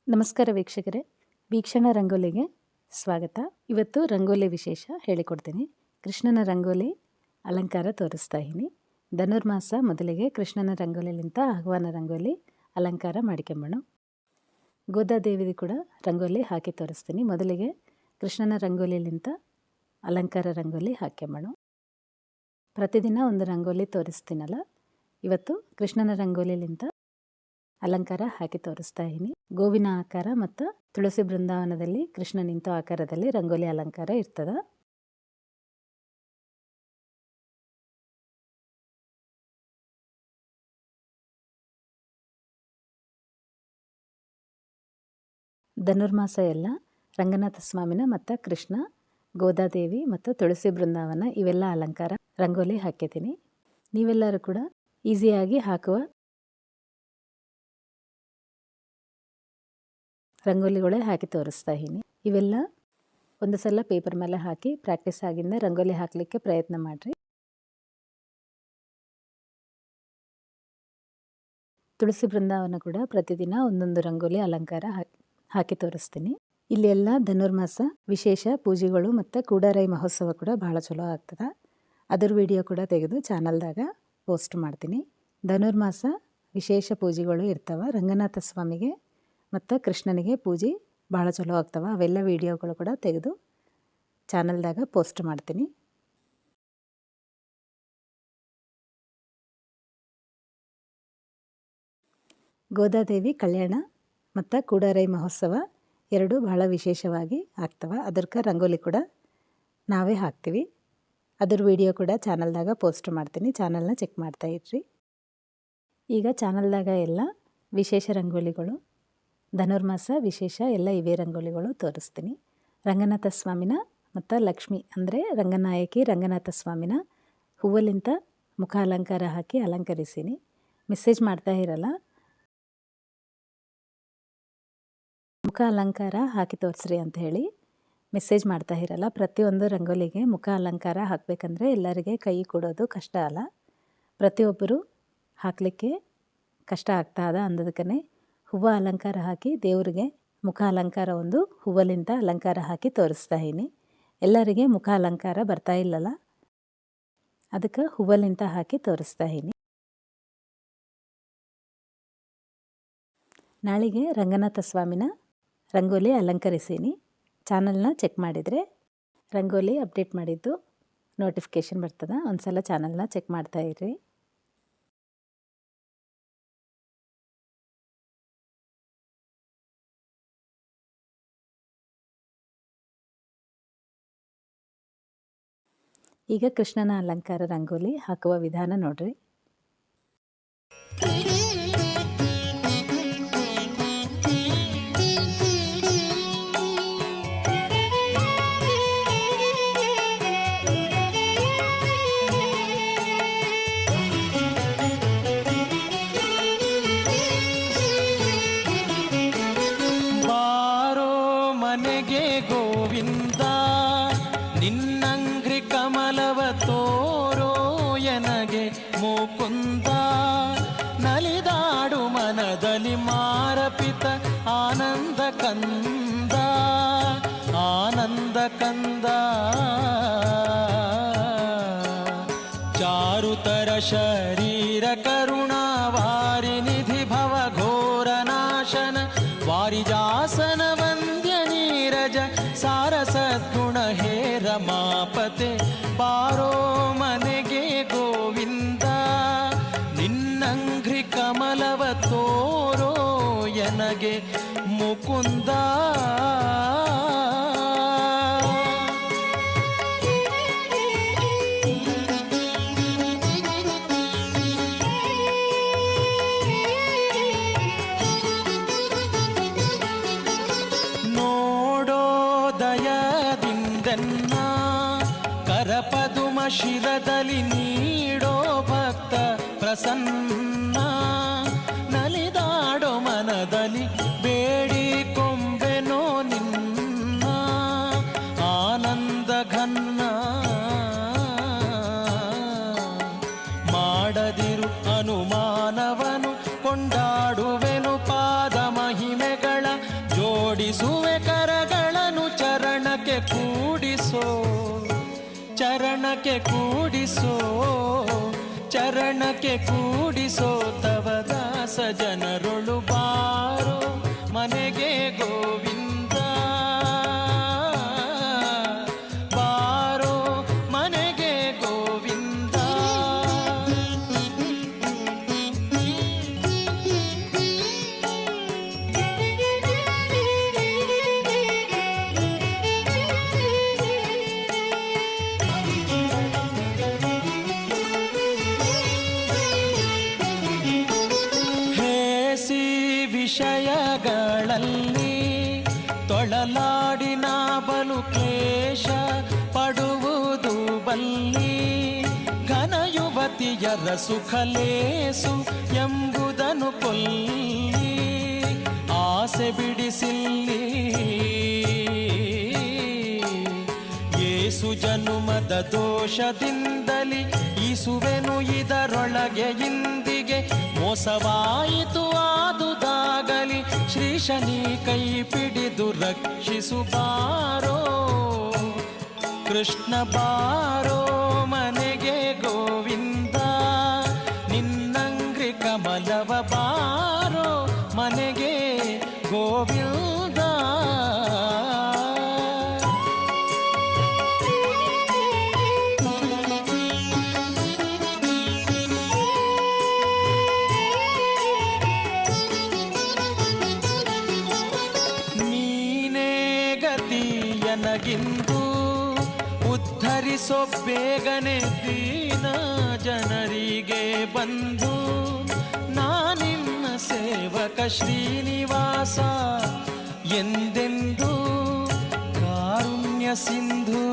ನಮಸ್ಕಾರ ವೀಕ್ಷಕರೇ, ವೀಕ್ಷಣ ರಂಗೋಲಿಗೆ ಸ್ವಾಗತ. ಇವತ್ತು ರಂಗೋಲಿ ವಿಶೇಷ ಹೇಳಿಕೊಡ್ತೀನಿ. ಕೃಷ್ಣನ ರಂಗೋಲಿ ಅಲಂಕಾರ ತೋರಿಸ್ತಾ ಇದ್ದೀನಿ. ಧನುರ್ಮಾಸ ಮೊದಲಿಗೆ ಕೃಷ್ಣನ ರಂಗೋಲಿಲಿಂತ ಆಹ್ವಾನ ರಂಗೋಲಿ ಅಲಂಕಾರ ಮಾಡ್ಕೊಂಬೋಣ. ಗೋದಾದೇವಿದು ಕೂಡ ರಂಗೋಲಿ ಹಾಕಿ ತೋರಿಸ್ತೀನಿ. ಮೊದಲಿಗೆ ಕೃಷ್ಣನ ರಂಗೋಲಿಲಿಂತ ಅಲಂಕಾರ ರಂಗೋಲಿ ಹಾಕ್ಕೊಂಬೋಣ. ಪ್ರತಿದಿನ ಒಂದು ರಂಗೋಲಿ ತೋರಿಸ್ತೀನಲ್ಲ, ಇವತ್ತು ಕೃಷ್ಣನ ರಂಗೋಲಿಲಿಂತ ಅಲಂಕಾರ ಹಾಕಿ ತೋರಿಸ್ತಾ ಇದ್ದೀನಿ. ಗೋವಿನ ಆಕಾರ ಮತ್ತು ತುಳಸಿ ಬೃಂದಾವನದಲ್ಲಿ ಕೃಷ್ಣ ನಿಂತ ಆಕಾರದಲ್ಲಿ ರಂಗೋಲಿ ಅಲಂಕಾರ ಇರ್ತದೆ. ಧನುರ್ಮಾಸ ಎಲ್ಲ ರಂಗನಾಥ ಸ್ವಾಮಿನ ಮತ್ತು ಕೃಷ್ಣ, ಗೋದಾದೇವಿ ಮತ್ತು ತುಳಸಿ ಬೃಂದಾವನ ಇವೆಲ್ಲ ಅಲಂಕಾರ ರಂಗೋಲಿ ಹಾಕಿದ್ದೀನಿ. ನೀವೆಲ್ಲರೂ ಕೂಡ ಈಸಿಯಾಗಿ ಹಾಕುವ ರಂಗೋಲಿಗಳೇ ಹಾಕಿ ತೋರಿಸ್ತಾ ಇದ್ದೀನಿ. ಇವೆಲ್ಲ ಒಂದು ಸಲ ಪೇಪರ್ ಮೇಲೆ ಹಾಕಿ ಪ್ರಾಕ್ಟೀಸ್ ಆಗಿಂದ ರಂಗೋಲಿ ಹಾಕಲಿಕ್ಕೆ ಪ್ರಯತ್ನ ಮಾಡಿರಿ. ತುಳಸಿ ಬೃಂದಾವನ ಕೂಡ ಪ್ರತಿದಿನ ಒಂದೊಂದು ರಂಗೋಲಿ ಅಲಂಕಾರ ಹಾಕಿ ತೋರಿಸ್ತೀನಿ. ಇಲ್ಲಿ ಎಲ್ಲ ಧನುರ್ಮಾಸ ವಿಶೇಷ ಪೂಜೆಗಳು ಮತ್ತು ಕೂಡಾರೈ ಮಹೋತ್ಸವ ಕೂಡ ಭಾಳ ಚಲೋ ಆಗ್ತದೆ. ಅದರ ವಿಡಿಯೋ ಕೂಡ ತೆಗೆದು ಚಾನಲ್ದಾಗ ಪೋಸ್ಟ್ ಮಾಡ್ತೀನಿ. ಧನುರ್ಮಾಸ ವಿಶೇಷ ಪೂಜೆಗಳು ಇರ್ತವೆ. ರಂಗನಾಥ ಸ್ವಾಮಿಗೆ ಮತ್ತು ಕೃಷ್ಣನಿಗೆ ಪೂಜೆ ಭಾಳ ಚಲೋ ಆಗ್ತವೆ. ಅವೆಲ್ಲ ವಿಡಿಯೋಗಳು ಕೂಡ ತೆಗೆದು ಚಾನಲ್ದಾಗ ಪೋಸ್ಟ್ ಮಾಡ್ತೀನಿ. ಗೋದಾದೇವಿ ಕಲ್ಯಾಣ ಮತ್ತು ಕೂಡಾರೈ ಮಹೋತ್ಸವ ಎರಡು ಭಾಳ ವಿಶೇಷವಾಗಿ ಆಗ್ತವೆ. ಅದಕ್ಕೆ ರಂಗೋಲಿ ಕೂಡ ನಾವೇ ಹಾಕ್ತೀವಿ. ಅದ್ರ ವಿಡಿಯೋ ಕೂಡ ಚಾನಲ್ದಾಗ ಪೋಸ್ಟ್ ಮಾಡ್ತೀನಿ. ಚಾನಲ್ನ ಚೆಕ್ ಮಾಡ್ತಾ ಇರ್ರಿ. ಈಗ ಚಾನಲ್ದಾಗ ಎಲ್ಲ ವಿಶೇಷ ರಂಗೋಲಿಗಳು, ಧನುರ್ಮಾಸ ವಿಶೇಷ ಎಲ್ಲ ಇವೇ ರಂಗೋಲಿಗಳು ತೋರಿಸ್ತೀನಿ. ರಂಗನಾಥ ಸ್ವಾಮಿನ ಮತ್ತು ಲಕ್ಷ್ಮಿ ಅಂದರೆ ರಂಗನಾಯಕಿ ರಂಗನಾಥ ಸ್ವಾಮಿನ ಹೂವಲಿಂತ ಮುಖ ಅಲಂಕಾರ ಹಾಕಿ ಅಲಂಕರಿಸೀನಿ. ಮೆಸೇಜ್ ಮಾಡ್ತಾ ಇರಲ್ಲ, ಮುಖ ಅಲಂಕಾರ ಹಾಕಿ ತೋರಿಸ್ರಿ ಅಂತ ಹೇಳಿ ಮೆಸೇಜ್ ಮಾಡ್ತಾ ಇರಲ್ಲ. ಪ್ರತಿಯೊಂದು ರಂಗೋಲಿಗೆ ಮುಖ ಅಲಂಕಾರ ಹಾಕಬೇಕಂದ್ರೆ ಎಲ್ಲರಿಗೆ ಕೈ ಕೊಡೋದು ಕಷ್ಟ ಅಲ್ಲ. ಪ್ರತಿಯೊಬ್ಬರು ಹಾಕಲಿಕ್ಕೆ ಕಷ್ಟ ಆಗ್ತಾ ಅದ ಅಂದದಕ್ಕೇ ಹೂವು ಅಲಂಕಾರ ಹಾಕಿ ದೇವರಿಗೆ ಮುಖ ಅಲಂಕಾರ ಒಂದು ಹೂವಲಿಂದ ಅಲಂಕಾರ ಹಾಕಿ ತೋರಿಸ್ತಾ ಇದ್ದೀನಿ. ಎಲ್ಲರಿಗೆ ಮುಖ ಅಲಂಕಾರ ಬರ್ತಾ ಇಲ್ಲಲ್ಲ, ಅದಕ್ಕೆ ಹೂವಲಿಂದ ಹಾಕಿ ತೋರಿಸ್ತಾ ಇದ್ದೀನಿ. ನಾಳೆಗೆ ರಂಗನಾಥ ಸ್ವಾಮಿನ ರಂಗೋಲಿ ಅಲಂಕರಿಸೀನಿ. ಚಾನಲ್ನ ಚೆಕ್ ಮಾಡಿದರೆ ರಂಗೋಲಿ ಅಪ್ಡೇಟ್ ಮಾಡಿದ್ದು ನೋಟಿಫಿಕೇಷನ್ ಬರ್ತದೆ. ಒಂದು ಸಲ ಚಾನಲ್ನ ಚೆಕ್ ಮಾಡ್ತಾ ಇರ್ರಿ. ಈಗ ಕೃಷ್ಣನ ಅಲಂಕಾರ ರಂಗೋಲಿ ಹಾಕುವ ವಿಧಾನ ನೋಡ್ರಿ. ಬಾರೋ ಮನೆಗೆ ಗೋವಿಂದ, ನಿನ್ನಂಗ್ರಿ ಕಮಲವ ತೋರೋ ಎನಗೆ ಮುಕುಂದ. ನಲಿದಾಡು ಮನದಲ್ಲಿ ಮಾರಪಿತ ಆನಂದ ಕಂದ, ಆನಂದ ಕಂದ. ಚಾರುತರ ಶರೀರ ಕರುಣಾವಾರಿ ನಿಧಿ ಭವ ಘೋರ ನಾಶನ ವಾರಿಜಾಸನ ವಂದ್ಯ ನೀರಜ ಸಾರ ಸದ್ಗುಣ ಹೇ ರಮಾಪತೆ. ಬಾರೋ ಮನೆಗೆ ಗೋವಿಂದ, ನಿನ್ನಂಘ್ರಿ ಕಮಲವ ತೋರೋ ಎನಗೆ ಮುಕುಂದ. ದಯದಿಂದೆನ್ನ ಕರಪದುಮ ಶಿರದಲ್ಲಿ ನೀಡೋ ಭಕ್ತ ಪ್ರಸನ್ನ. ನಲಿದಾಡೋ ಮನದಲ್ಲಿ ಬೇಡಿ ಕೊಂಬೆನೋ ನಿನ್ನ ಆನಂದ ಘನ್ನ. ಮಾಡದಿರು ಅನುಮಾನವನು ಕೊಂಡಾಡುವೆನು ಪಾದ ಮಹಿಮೆಗಳ ಜೋಡಿಸುವೆ ಕರಗಳನ್ನು ಚರಣಕ್ಕೆ ಕೂಡಿಸೋ, ಚರಣಕ್ಕೆ ಕೂಡಿಸೋ, ಚರಣಕ್ಕೆ ಕೂಡಿಸೋ. ತವ ದಾಸ ಜನರೊಳು ಬಾರೋ ಮನೆಗೆ ಗೋವಿಂದ, ಬಾರೋ ಮನೆಗೆ ಗೋವಿಂದ. ವಿಷಯಗಳಲ್ಲಿ ತೊಳಲಾಡಿನ ಬಲು ಕ್ಲೇಶ ಪಡುವುದು ಬಲ್ಲಿ, ಘನ ಯುವತಿಯರ ಸುಖಲೇಸು ಎಂಬುದನ್ನು ಕೊಲ್ಲಿ, ಆಸೆ ಬಿಡಿಸಿಲ್ಲಿ ಏಸು ಜನುಮದ ದೋಷದಿಂದಲಿ ಈಸುವೆನು ಇದರೊಳಗೆ ಇಂದಿಗೆ, ಮೋಸವಾಯಿತು ಆದುದಾಗಲಿ ಶ್ರೀಶನಿ ಕೈ ಪಿಡಿದು ರಕ್ಷಿಸು ಬಾರೋ, ಕೃಷ್ಣ ಬಾರೋ ಮನೆಗೆ ಗೋವಿಂದ. ನಿನ್ನಂಗ್ರಿ ಕಮಲವ ಬಾರೋ ಮನೆಗೆ ಗೋವಿಂದ. ನನಗಿಂದು ಉದ್ಧರಿಸೋ ಬೇಗನೆ ದೀನ ಜನರಿಗೆ ಬಂದು, ನಾನಿನ್ನ ಸೇವಕ ಶ್ರೀನಿವಾಸ ಎಂದೆಂದು ಕಾರುಣ್ಯ ಸಿಂಧು.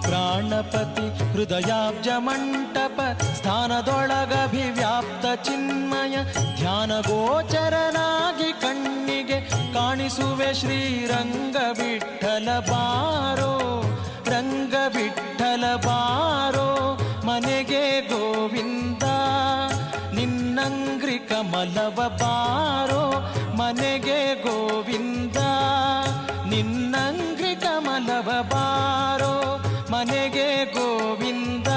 ಪ್ರಾಣಪತಿ ಹೃದಯಾಬ್ಜ ಮಂಟಪ ಸ್ಥಾನದೊಳಗಭಿವ್ಯಾಪ್ತ ಚಿನ್ಮಯ, ಧ್ಯಾನ ಗೋಚರನಾಗಿ ಕಣ್ಣಿಗೆ ಕಾಣಿಸುವೆ ಶ್ರೀರಂಗ ವಿಠಲ ಬಾರೋ, ರಂಗ ವಿಠಲ ಬಾರೋ ಮನೆಗೆ ಗೋವಿಂದ. ನಿನ್ನಂಗ್ರಿ ಕಮಲವ ಬಾರೋ ಮನೆಗೆ ಗೋವಿಂದ. ನಿನ್ನಂಗ್ರಿ ಕಮಲವ ಬಾರೋ ಮನೆಗೆ ಗೋವಿಂದ.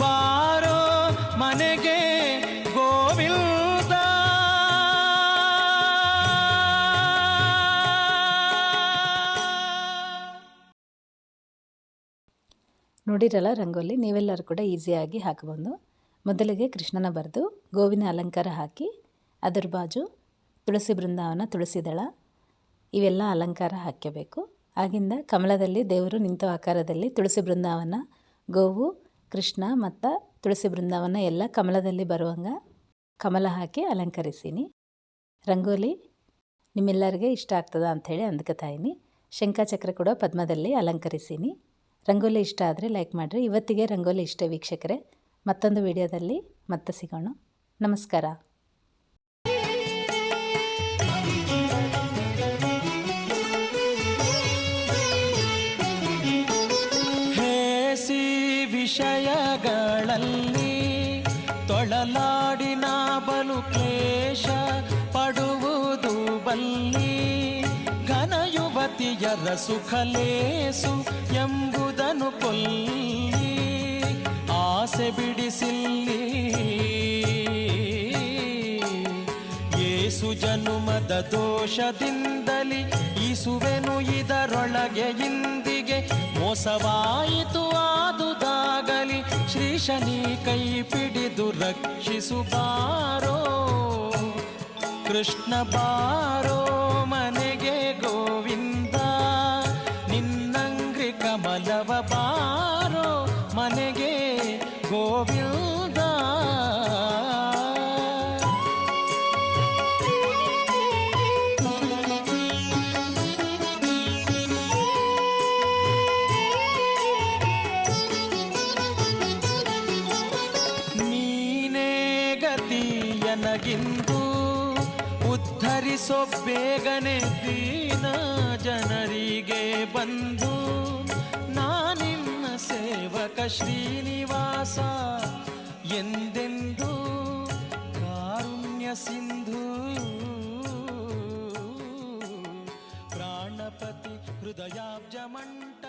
ಬಾರೋ ಮನೆಗೆ ಗೋವಿಂದ. ನೋಡಿರಲ್ಲ ರಂಗೋಲಿ, ನೀವೆಲ್ಲರೂ ಕೂಡ ಈಸಿಯಾಗಿ ಹಾಕಬಹುದು. ಮೊದಲಿಗೆ ಕೃಷ್ಣನ ಬರೆದು ಗೋವಿನ ಅಲಂಕಾರ ಹಾಕಿ, ಅದರ ಬಾಜು ತುಳಸಿ ಬೃಂದಾವನ, ತುಳಸಿ ದಳ ಇವೆಲ್ಲ ಅಲಂಕಾರ ಹಾಕಬೇಕು. ಆಗಿಂದ ಕಮಲದಲ್ಲಿ ದೇವರು ನಿಂತ ಆಕಾರದಲ್ಲಿ ತುಳಸಿ ಬೃಂದಾವನ, ಗೋವು, ಕೃಷ್ಣ ಮತ್ತು ತುಳಸಿ ಬೃಂದಾವನ ಎಲ್ಲ ಕಮಲದಲ್ಲಿ ಬರುವಂಗೆ ಕಮಲ ಹಾಕಿ ಅಲಂಕರಿಸೀನಿ. ರಂಗೋಲಿ ನಿಮ್ಮೆಲ್ಲರಿಗೆ ಇಷ್ಟ ಆಗ್ತದ ಅಂಥೇಳಿ ಅಂದ್ಕೊತಾಯಿನಿ. ಶಂಖಚಕ್ರ ಕೂಡ ಪದ್ಮದಲ್ಲಿ ಅಲಂಕರಿಸೀನಿ. ರಂಗೋಲಿ ಇಷ್ಟ ಆದರೆ ಲೈಕ್ ಮಾಡಿರಿ. ಇವತ್ತಿಗೆ ರಂಗೋಲಿ ಇಷ್ಟ ವೀಕ್ಷಕರೇ. ಮತ್ತೊಂದು ವಿಡಿಯೋದಲ್ಲಿ ಮತ್ತೆ ಸಿಗೋಣ. ನಮಸ್ಕಾರ. ಹೇಸಿ ವಿಷಯಗಳಲ್ಲಿ ತೊಳಲಾಡಿನ ಬಲು ಕ್ಲೇಶ ಪಡುವುದು ಬಲ್ಲಿ, ಘನ ಯುವತಿಯರ ಸುಖಲೇಸು ಎಂಬುದನ್ನು ಕೊಲ್ಲಿ, ಆಸೆ ಬಿಡಿಸಿಲ್ಲಿ ಏಸು ಜನುಮದ ದೋಷದಿಂದಲಿ ಈಸುವೆನು ಇದರೊಳಗೆ ಇಂದಿಗೆ, ಮೋಸವಾಯಿತು ಆದುದಾಗಲಿ ಶ್ರೀಶನಿ ಕೈ ಪಿಡಿದು ರಕ್ಷಿಸು ಬಾರೋ, ಕೃಷ್ಣ ಬಾರೋ ಮನೆಗೆ ಗೋವಿಂದ. ನಿನ್ನಂಗ್ರಿ ಕಮಲವ ಬಾರೋ ಮನೆಗೆ ಗೋವಿಂದ. ನೀನೇ ಗತಿಯನಗಿಂದು ಉದ್ಧರಿಸೋ ಬೇಗನೆ ದೀನ ಜನರಿಗೆ ಬಂದು, ನಾನಿನ್ನ ಸೇವಕ ಶ್ರೀನಿವಾಸ ಎಂದೆಂದು ಸಿಂಧು ಪ್ರಾಣಪತಿ ಹೃದಯಾಬ್ಜ ಮಂಟ